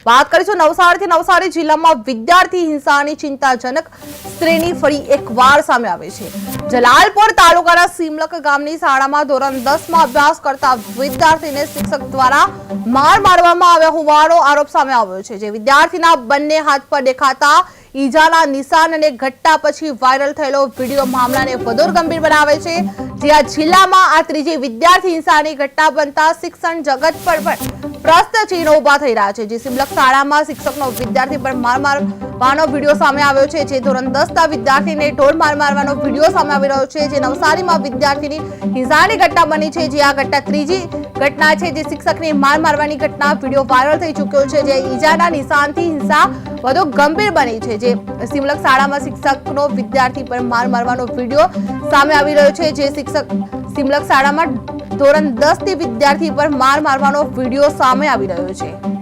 વાત કરીશું નવસારીથી. નવસારી જિલ્લામાં વિદ્યાર્થી હિંસાની ચિંતાજનક શ્રેણી ફરી એકવાર સામે આવી છે. જલાલપોર તાલુકાના સિમલક ગામની શાળામાં ધોરણ 10માં અભ્યાસ કરતા વિદ્યાર્થીને શિક્ષક દ્વારા મારવામાં આવ્યા હોવાનો આરોપ સામે આવ્યો છે. જે વિદ્યાર્થીના બંને હાથ પર દેખાતા ઈજાના નિશાન અને ઘટના પછી વાયરલ થયેલો વિડીયો મામલાને વધુ ગંભીર બનાવે છે. જ્યાં જિલ્લામાં આ ત્રીજી વિદ્યાર્થી હિંસાની ઘટના બનતા શિક્ષણ જગત પર પણ પ્રશ્ન ચિહ્નો ઉભા થઈ રહ્યા છે. જે સિમલક શાળામાં શિક્ષકનો વિદ્યાર્થી પર માર મારવાનો વિડીયો સામે આવ્યો છે. જે ધોરણ 10ના વિદ્યાર્થીને ઢોર મારવાનો વિડીયો સામે આવી રહ્યો છે. જે નવસારીમાં વિદ્યાર્થીની હિંસાની ઘટના બની છે. જે આ ઘટના ત્રીજી ઘટના છે. જે શિક્ષકને મારવાની ઘટના વિડીયો વાયરલ થઈ ચૂક્યો છે. જે ઈજાના નિશાનથી હિંસા વધુ ગંભીર બની છે. જે સિમલક શાળામાં શિક્ષકનો વિદ્યાર્થી પર મારવાનો વિડીયો સામે આવી રહ્યો છે. જે શિક્ષક સિમલક શાળામાં ધોરણ 10 થી વિદ્યાર્થી પર મારવાનો વિડીયો સામે આવી રહ્યો છે.